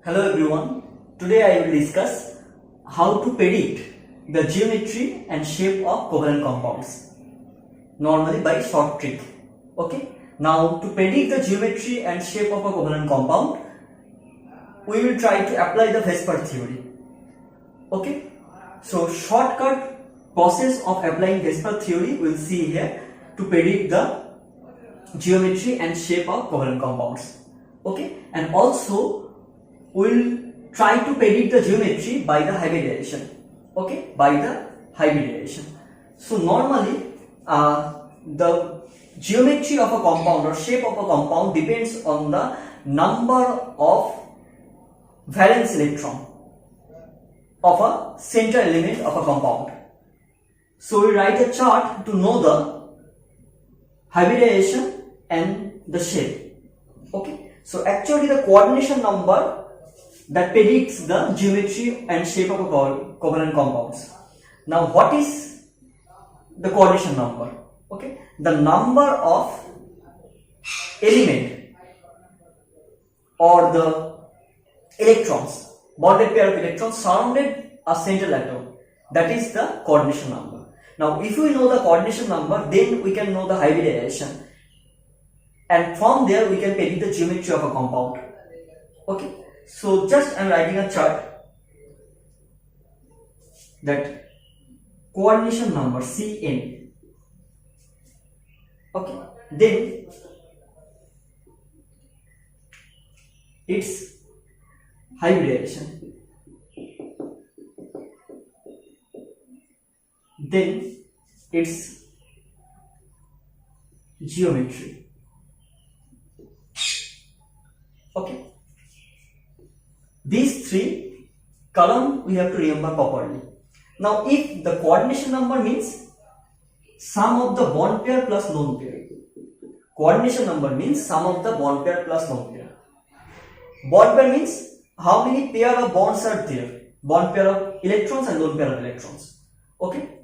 Hello everyone, today I will discuss how to predict the geometry and shape of covalent compounds, normally by short trick. Okay, now to predict the geometry and shape of a covalent compound, we will try to apply the Vesper theory. Okay, so shortcut process of applying Vesper theory we will see here to predict the geometry and shape of covalent compounds. Okay, and also we'll try to predict the geometry by the hybridization. Okay, by the hybridization. So normally the geometry of a compound or shape of a compound depends on the number of valence electron of a central element of a compound. So we write a chart to know the hybridization and the shape. Okay, so actually the coordination number that predicts the geometry and shape of a covalent compounds. Now what is the coordination number? Okay, the number of element or the electrons, bonded pair of electrons surrounded a central atom, that is the coordination number. Now if we know the coordination number, then we can know the hybridization, and from there we can predict the geometry of a compound. Okay, so just I am writing a chart that coordination number Cn. Okay, then its hybridization, then its geometry. Okay, these three columns we have to remember properly. Now if the coordination number means sum of the bond pair plus lone pair, coordination number means sum of the bond pair plus lone pair. Bond pair means how many pair of bonds are there, bond pair of electrons and lone pair of electrons. Okay,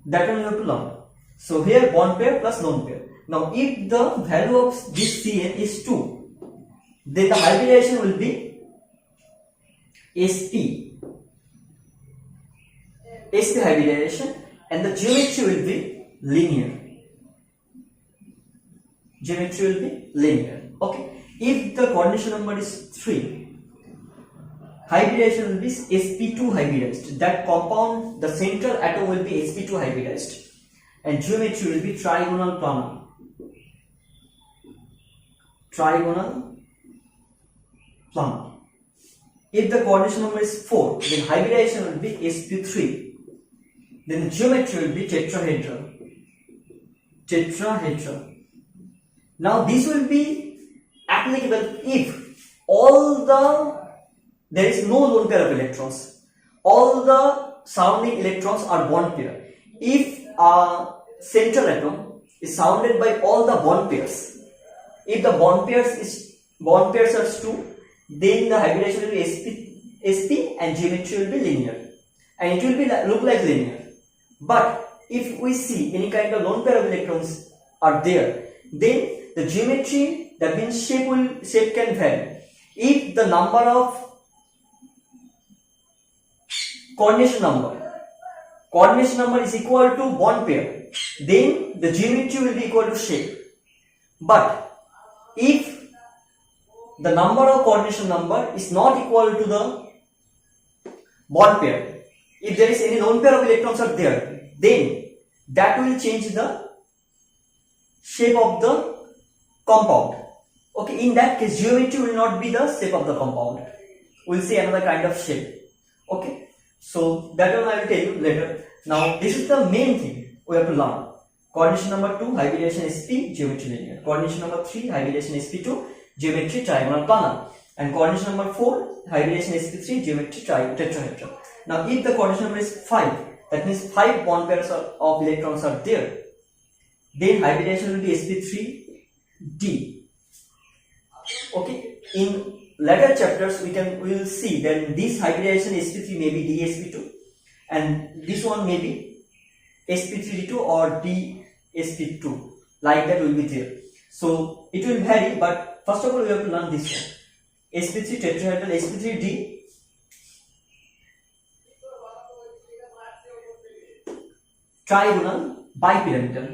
that one you have to learn. So here bond pair plus lone pair. Now if the value of this Cn is 2, then the hybridization will be sp hybridization, and the geometry will be linear. Geometry will be linear. Okay, if the coordination number is 3, hybridization will be sp2 hybridized. That compound, the central atom will be sp2 hybridized, and geometry will be trigonal planar. Trigonal planar. If the coordination number is 4, then hybridization will be sp3. Then the geometry will be tetrahedral. Tetrahedral. Now this will be applicable if there is no lone pair of electrons. All the surrounding electrons are bond pair. If a central atom is surrounded by all the bond pairs, if the bond pairs are 2, then the hybridization will be sp and geometry will be linear, and it will be look like linear. But if we see any kind of lone pair of electrons are there, then the geometry, that means shape can vary. If the number of coordination number is equal to bond pair, then the geometry will be equal to shape. But if the number of coordination number is not equal to the bond pair, if there is any lone pair of electrons are there, then that will change the shape of the compound. Okay, in that case geometry will not be the shape of the compound. We will see another kind of shape. Okay, so that one I will tell you later. Now this is the main thing we have to learn. Coordination number 2, hybridization sp, geometry linear. Coordination number 3, hybridization sp2, geometry trigonal planar. And coordination number 4, hybridization sp3, geometry tetrahedral. Now if the coordination number is 5, that means 5 bond pairs of electrons are there, then hybridization will be sp3d. Okay, in later chapters we will see that this hybridization sp3 may be dsp2, and this one may be sp3d2 or dsp2, like that will be there. So it will vary, but first of all we have to learn this one. sp3 tetrahedral, sp3d, trigonal bipyramidal,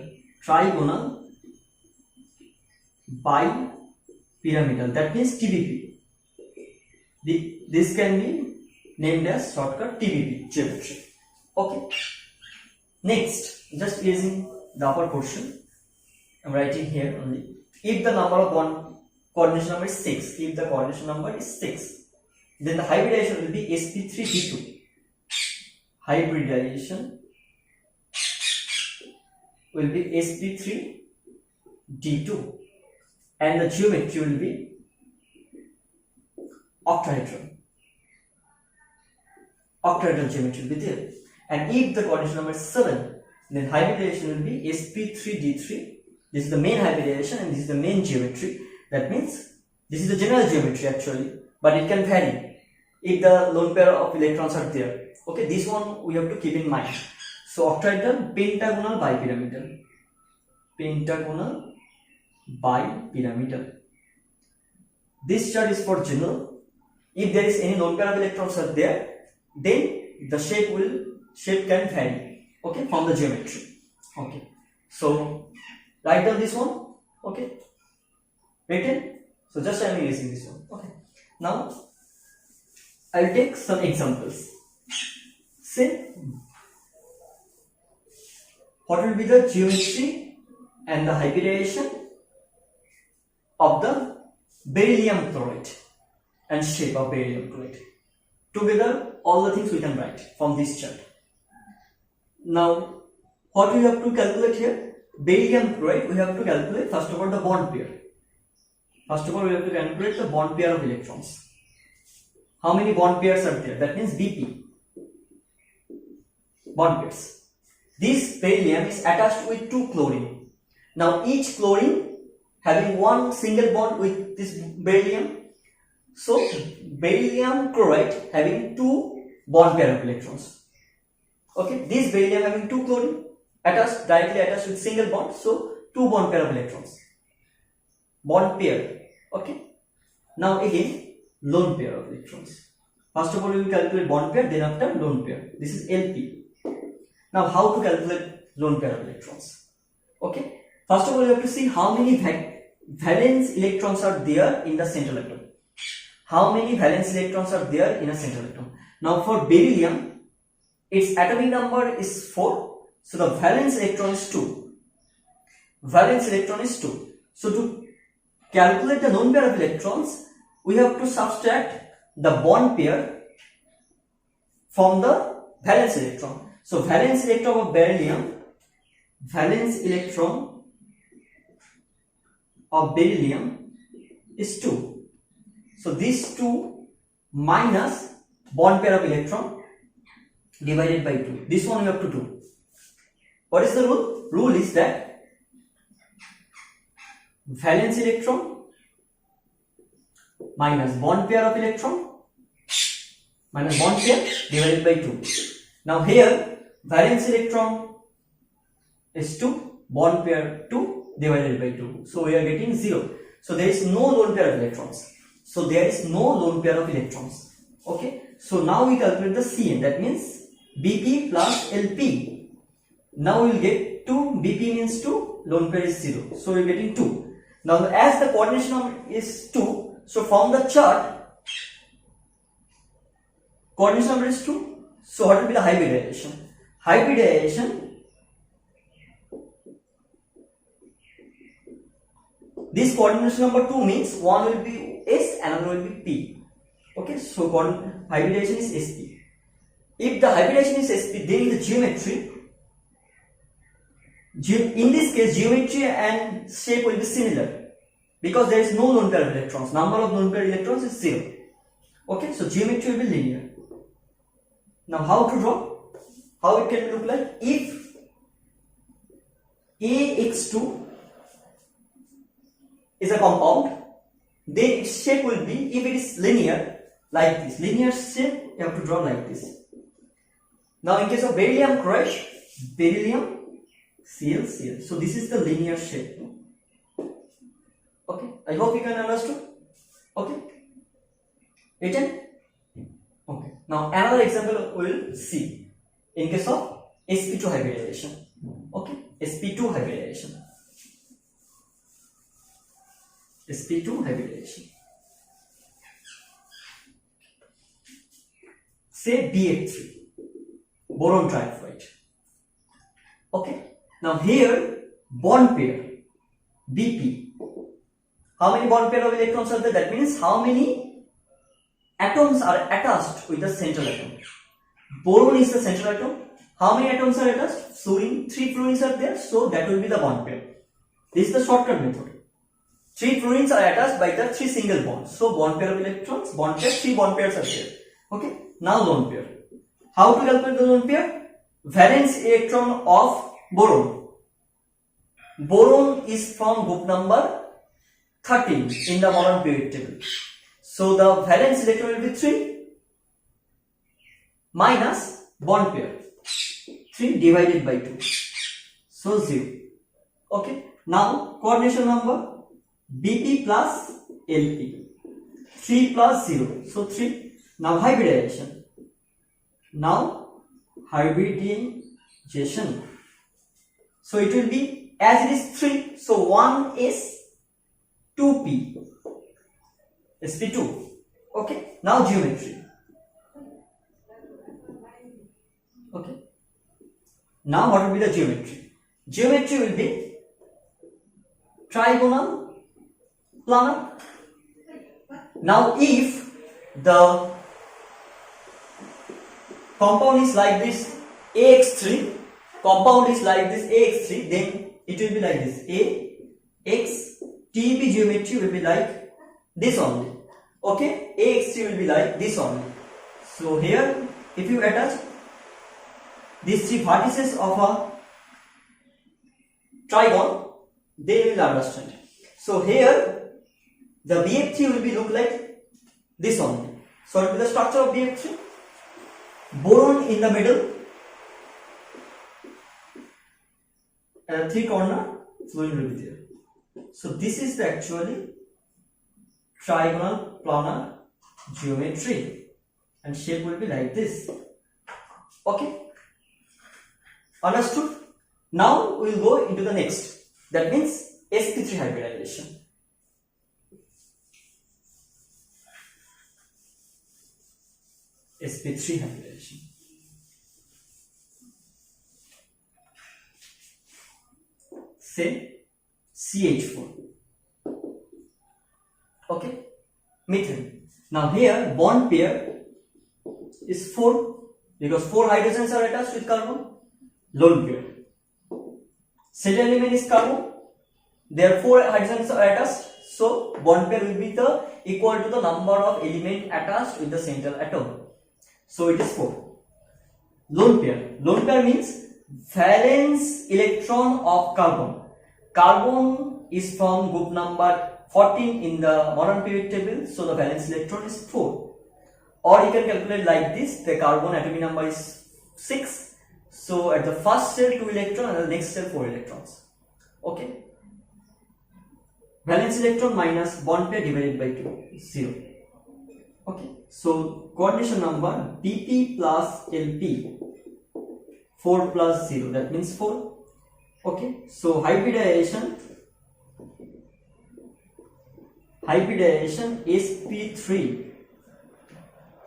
that means TBP. This can be named as shortcut TBP geometry. Okay. Next, just erasing the upper portion, I am writing here only. If the number of coordination number is 6, if the coordination number is 6, then the hybridization will be sp3d2. Hybridization will be sp3d2, and the geometry will be octahedral. Octahedral geometry will be there. And if the coordination number is 7, then hybridization will be sp3d3. This is the main hybridization and this is the main geometry. That means this is the general geometry actually, but it can vary if the lone pair of electrons are there. Okay, this one we have to keep in mind. So octahedral, pentagonal, bipyramidal. Pentagonal, bipyramidal. This chart is for general. If there is any lone pair of electrons are there, then the shape can vary. Okay, from the geometry. Okay, so write down this one. Okay, written. So just I am erasing this one. Okay, now I will take some examples. Say what will be the geometry and the hybridization of the beryllium chloride and shape of beryllium chloride. Together, all the things we can write from this chart. Now, what we have to calculate here? Beryllium chloride, we have to calculate first of all the bond pair. First of all, we have to calculate the bond pair of electrons. How many bond pairs are there? That means BP. Bond pairs. This beryllium is attached with 2 chlorine. Now, each chlorine having one single bond with this beryllium. So, beryllium chloride having 2 bond pair of electrons. Okay, this beryllium having 2 chlorine directly attached with single bond. So, 2 bond pair of electrons. Bond pair. Okay. Now again, lone pair of electrons. First of all, we will calculate bond pair, then after lone pair. This is LP. Now, how to calculate lone pair of electrons? Okay. First of all, you have to see how many valence electrons are there in the central atom. How many valence electrons are there in a central atom? Now, for beryllium, its atomic number is 4. So, the valence electron is 2. Valence electron is 2. So, to calculate the lone pair of electrons, we have to subtract the bond pair from the valence electron. So, valence electron of beryllium, is 2. So, this 2 minus bond pair of electron divided by 2. This one we have to do. What is the rule? Rule is that valence electron minus bond pair of electron minus bond pair divided by 2. Now here valence electron is 2, bond pair 2 divided by 2. So we are getting 0. So there is no lone pair of electrons. Okay. So now we calculate the Cn, that means BP plus LP. Now we will get 2, BP means 2, lone pair is 0. So we are getting 2. Now as the coordination number is 2, so from the chart, coordination number is 2. So what will be the hybridization? This coordination number 2 means one will be S, another will be P. Okay, so hybridization is SP. If the hybridization is SP, then the geometry, in this case, geometry and shape will be similar because there is no lone pair of electrons. Number of lone pair electrons is 0. Okay, so geometry will be linear. Now, how to draw? How it can look like? If AX2 is a compound, then its shape will be, if it is linear, like this. Linear shape, you have to draw like this. Now, in case of beryllium chloride, beryllium Cl. So, this is the linear shape. Okay, I hope you can understand. Okay. Written? Okay. Now another example we will see in case of sp2 hybridization. Okay, sp2 hybridization. sp2 hybridization. Say BF3, boron trifluoride. Okay. Now here bond pair BP. How many bond pair of electrons are there? That means how many atoms are attached with the central atom. Boron is the central atom. How many atoms are attached? Fluorine, 3 fluorines are there, so that will be the bond pair. This is the shortcut method. 3 fluorines are attached by the 3 single bonds. So bond pair of electrons, bond pair, 3 bond pairs are there. Okay. Now lone pair. How to calculate the lone pair? Valence electron of boron. Boron is from group number 13 in the modern periodic table. So the valence electron will be 3 minus bond pair. 3 divided by 2. So 0. Okay. Now coordination number BP plus LP. 3 plus 0. So 3. Now hybridization. Now hybridization. So it will be as it is 3. So 1 is 2p. sp2. Okay. Now geometry. Okay. Now what will be the geometry? Geometry will be trigonal planar. Now if the compound is like this AX3, compound is like this AX3, then it will be like this AX, TEP geometry will be like this only. Okay, AX3 will be like this only. So here if you attach these 3 vertices of a trigon, they will understand. So here the BF3 will be look like this only. So what will be the structure of BF3? Boron in the middle, and 3 corner fluorine will be there. So this is the actually trigonal planar geometry, and shape will be like this. Okay, understood? Now we will go into the next, that means sp3 hybridization. sp3 hybridization. Say CH4. Okay, methane. Now here bond pair is 4 because 4 hydrogens are attached with carbon. Lone pair. Center element is carbon. There are 4 hydrogens are attached. So bond pair will be the equal to the number of element attached with the central atom. So it is 4. Lone pair. Lone pair means valence electron of carbon. Carbon is from group number 14 in the modern periodic table. So the valence electron is 4. Or you can calculate like this. The carbon atomic number is 6. So at the first cell 2 electrons and the next cell 4 electrons. Okay. Valence electron minus bond pair divided by 2 is 0. Okay. So coordination number BP plus LP, 4 plus 0, that means 4. Okay. So hybridization sp3,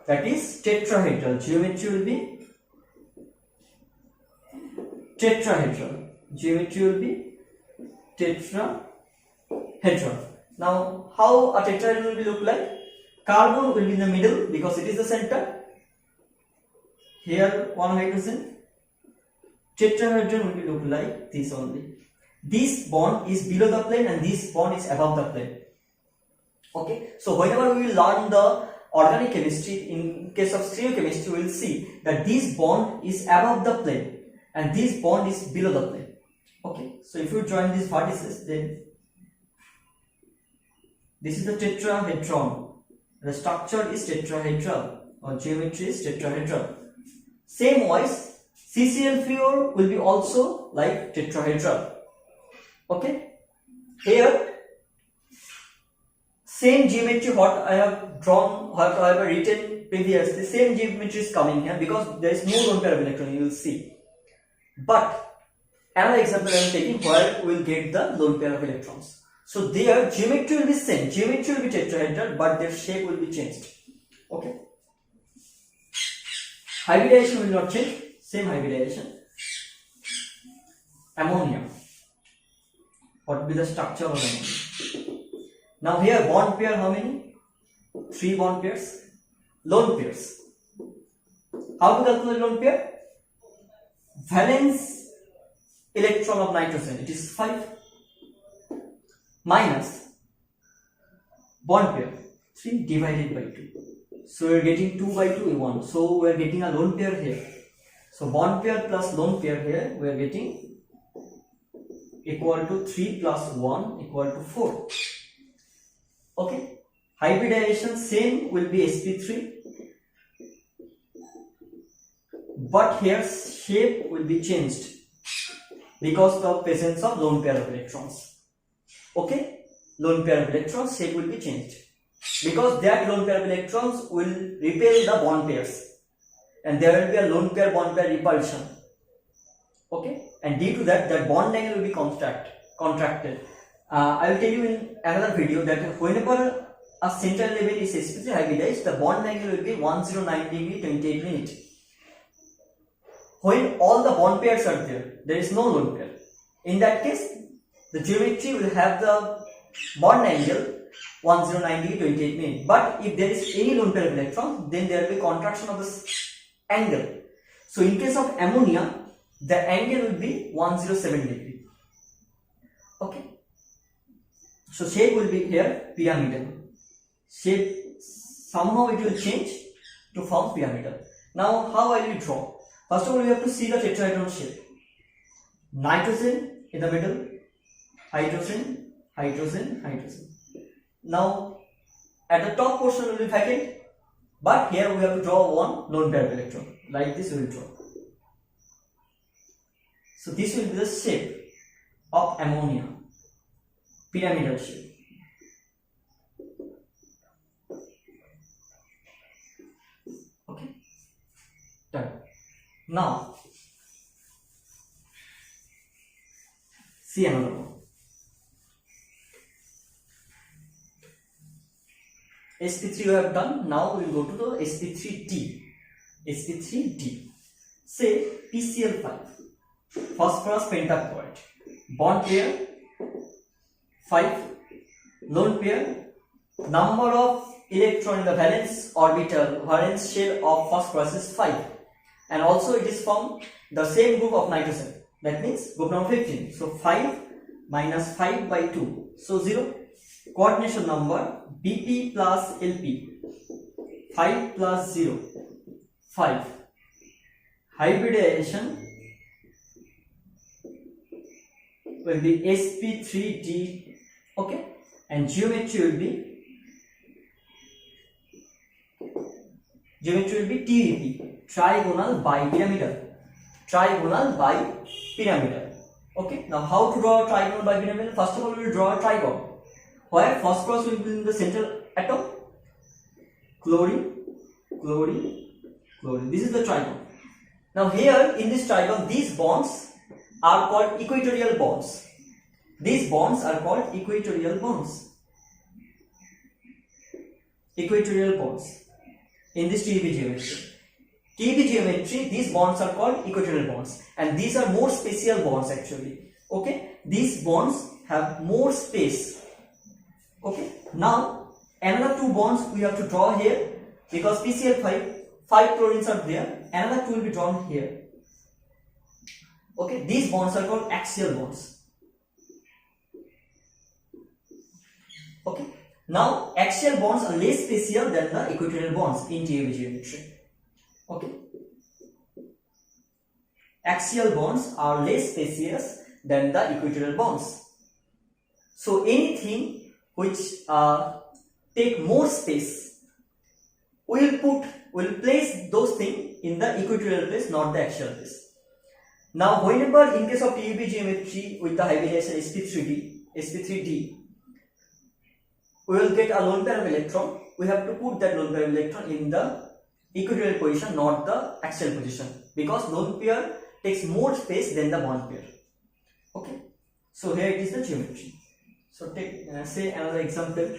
that is tetrahedral. Geometry will be tetrahedral. Geometry will be tetrahedral. Now how a tetrahedral will be look like? Carbon will be in the middle because it is the center. Here 1 hydrogen. Tetrahedron will be look like this only. This bond is below the plane and this bond is above the plane. Okay. So whenever we will learn the organic chemistry, in case of stereochemistry, we will see that this bond is above the plane and this bond is below the plane. Okay. So if you join these vertices, then this is the tetrahedron. The structure is tetrahedral or geometry is tetrahedral. Same wise, CCl3 will be also like tetrahedral. Okay. Here same geometry what I have drawn, what I have written previously, same geometry is coming here because there is no lone pair of electron, you will see. But another example I am taking where we will get the lone pair of electrons. So their geometry will be same, geometry will be tetrahedral, but their shape will be changed. Okay. Hybridization will not change, same hybridization. Ammonia. What will be the structure of ammonia? Now here bond pair how many? 3 bond pairs. Lone pairs. How to calculate lone pair? Valence electron of nitrogen, it is 5, minus bond pair 3 divided by 2. So we are getting 2 by 2 1. So we are getting a lone pair here. So bond pair plus lone pair here we are getting equal to 3 plus 1 equal to 4. Okay. Hybridization same will be sp3, but here shape will be changed because of the presence of lone pair of electrons. Okay, lone pair of electrons shape will be changed because that lone pair of electrons will repel the bond pairs and there will be a lone pair bond pair repulsion. Okay, and due to that, that bond angle will be contracted. I will tell you in another video that whenever a central level is sp3 hybridized, the bond angle will be 109 degree 28 minutes. When all the bond pairs are there is no lone pair. In that case, the geometry will have the bond angle 109 degree 28 minutes. But if there is any lone pair of electrons, then there will be contraction of this angle. So in case of ammonia, the angle will be 107 degree. Okay. So shape will be here pyramidal. Shape somehow it will change to form pyramidal. Now how will you draw? First of all, you have to see the tetrahedron shape. Nitrogen in the middle, hydrogen, hydrogen, hydrogen. Now at the top portion will be vacant, but here we have to draw one lone pair of electron. Like this we will draw. So this will be the shape of ammonia, pyramidal shape. Okay, done. Now see another one. sp3 we have done. Now we will go to the sp3d. sp3d. Say PCl5, phosphorus pentachloride, bond pair 5, lone pair, number of electron in the valence orbital, valence shell of phosphorus is 5, and also it is from the same group of nitrogen, that means group number 15. So 5 minus 5 by 2, so 0. Coordination number Bp plus Lp, 5 plus 0, 5. Hybridization will be sp3d. Okay, and geometry will be TBP, trigonal bipyramidal. Trigonal bipyramidal. Okay, now how to draw a trigonal bipyramidal? First of all, we will draw a trigon where phosphorus will be in the central atom, chlorine, chlorine, chlorine. This is the trigon. Now here in this trigon, these bonds are called equatorial bonds. These bonds are called equatorial bonds. Equatorial bonds in this TeV geometry. TeV geometry, these bonds are called equatorial bonds, and these are more spatial bonds actually. Okay, these bonds have more space. Okay, now another 2 bonds we have to draw here because PCl5, 5 chlorines are there. Another 2 will be drawn here. Okay, these bonds are called axial bonds. Okay, now axial bonds are less spatial than the equatorial bonds in TeV geometry. Okay, axial bonds are less spacious than the equatorial bonds. So anything which take more space, we will place those things in the equatorial place, not the axial place. Now whenever in case of TeV geometry with the hybridization sp3d, we will get a lone pair of electron. We have to put that lone pair of electron in the equatorial position, not the axial position, because lone pair takes more space than the bond pair. Okay, so here it is the geometry. So take say another example,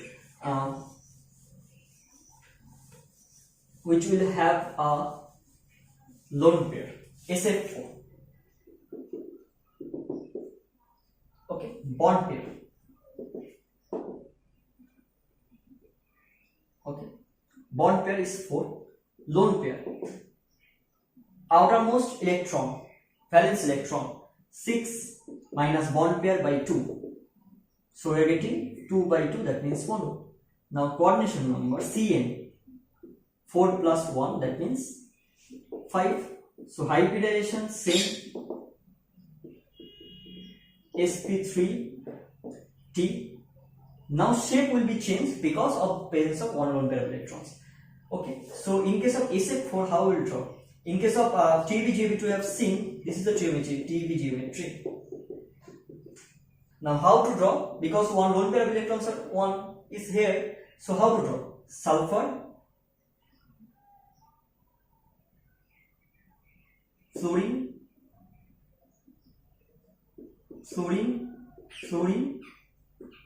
which will have a lone pair SF4. Okay, bond pair. Okay, bond pair is 4, lone pair. Outermost electron, valence electron, 6 minus bond pair by 2. So we are getting 2 by 2, that means 1. Now coordination number Cn, 4 plus 1, that means 5. So hybridization same, sp3T. Now shape will be changed because of presence of one lone pair of electrons. Okay, so in case of SF4, how we will draw? In case of TeV geometry, we have seen this is the geometry, TeV geometry. Now how to draw? Because one lone pair of electrons is here. So how to draw? Sulfur, fluorine, fluorine, fluorine,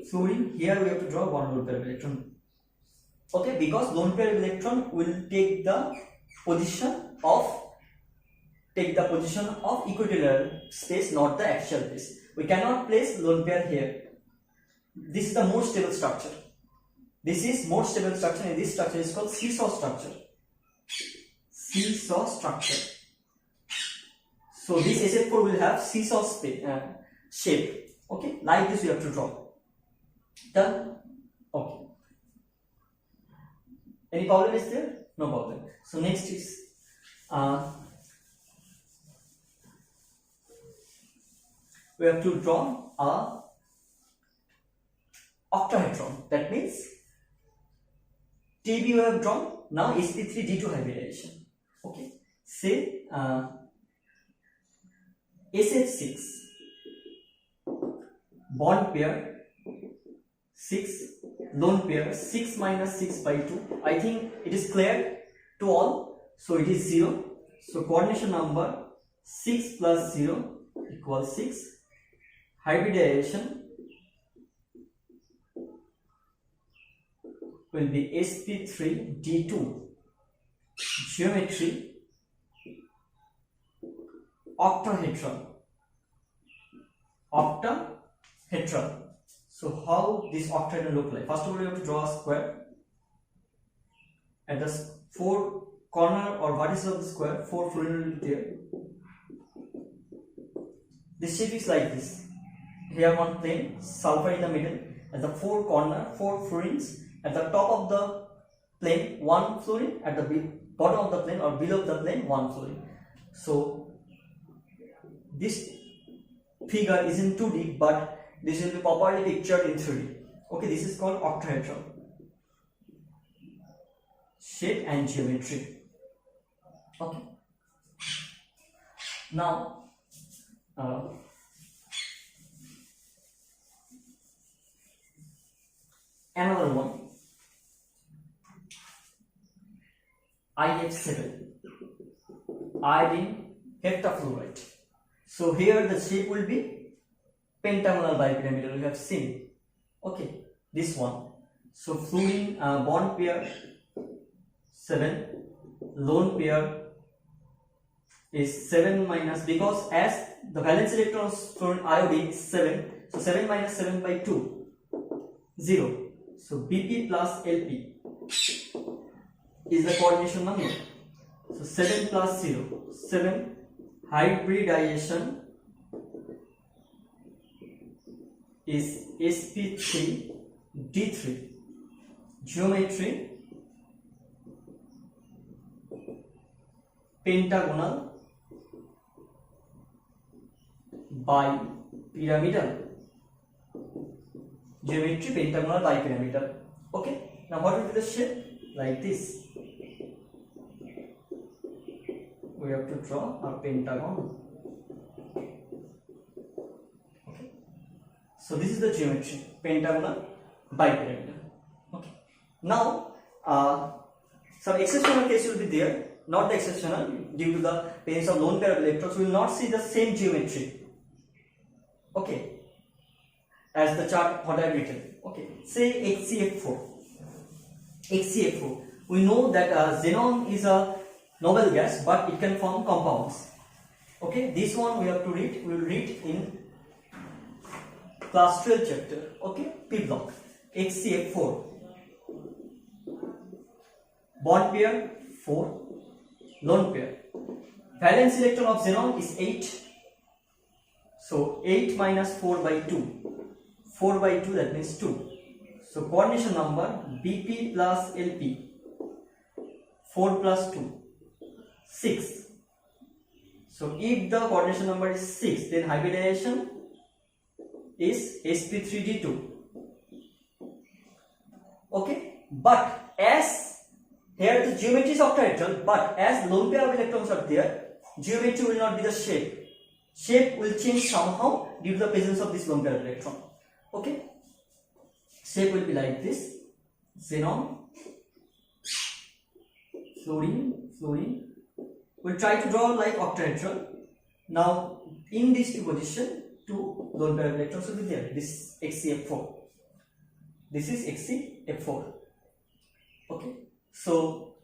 fluorine. Here we have to draw one lone pair of electron. Okay, because lone pair of electron will take the position of equatorial space, not the axial space. We cannot place lone pair here. This is the more stable structure. This is more stable structure, and this structure is called seesaw structure. Seesaw structure. So this SF4 will have seesaw shape. Okay, like this we have to draw. Done. Okay. Any problem is there? No problem. So next is we have to draw a octahedron. That means TB we have drawn. Now sp3d2 hybridization. Okay. Say SF6 bond pair 6, lone pair 6 minus 6 by 2. I think it is clear to all. So it is 0. So coordination number 6 plus 0 equals 6. Hybridization will be sp3d2. Geometry octahedron. Octahedron. So how this octahedron look like? First of all, you have to draw a square. At the 4 corner or vertices of the square, 4 fluorine will be there. This shape is like this. Here one plane, sulfur in the middle. At the 4 corner, 4 fluorines. At the top of the plane, 1 fluorine. At the bottom of the plane or below the plane, 1 fluorine. So this figure is in 2D, but this will be properly pictured in 3D. Okay, this is called octahedron. Shape and geometry. Okay. Now, another one. IF7, iodine heptafluoride. So here the shape will be pentagonal bipyramidal. We have seen. Okay, this one. So fluorine bond pair 7, lone pair is 7 minus, because as the valence electrons for iodine is 7, so 7 minus 7 by 2, 0. So Bp plus Lp is the coordination number. So 7 plus 0, 7. Hybridization is sp3d3. Geometry pentagonal bipyramidal. Geometry pentagonal bipyramidal. Okay. Now what will be the shape? Like this. We have to draw a pentagon. Okay. So this is the geometry, pentagonal bipyramidal. Now, some exceptional case will be there. Not the exceptional, due to the presence of lone pair of electrons, we will not see the same geometry. Okay, as the chart what I have written. Okay, say HCF4. HCF4. We know that xenon is a noble gas, but it can form compounds. Okay, this one we have to read. We will read in class 12 chapter. Okay, P block. HCF4. Bond pair 4. Lone pair. Valence electron of xenon is 8. So 8 minus 4 by 2. 4 by 2, that means 2. So coordination number Bp plus Lp. 4 plus 2. 6. So if the coordination number is 6, then hybridization is sp3d2. Okay, but as here the geometry is octahedral, but as lone pair of electrons are there, geometry will not be the shape. Shape will change somehow due to the presence of this lone pair of electron. Okay, shape will be like this: xenon, fluorine, fluorine. We'll try to draw like octahedral. Now, in this two position, two lone pair of electrons will be there. This HCF4. This is HCF4. Okay. So,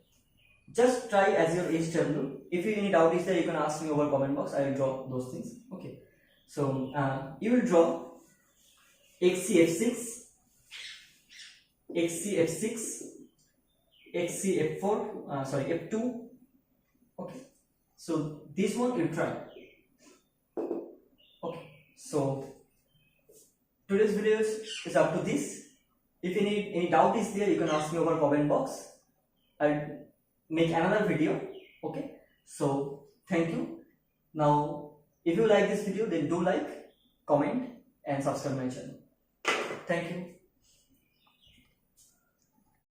just try as your HW. If you any doubt is there, you can ask me over comment box. I will draw those things. Okay. So, you will draw HCF6, HCF6, HCF4, sorry, F2. Okay. So, this one you try. Okay. So, today's video is up to this. If any doubt is there, you can ask me over comment box. I'll make another video. Okay, so thank you. Now, if you like this video, then do like, comment and subscribe my channel. Thank you.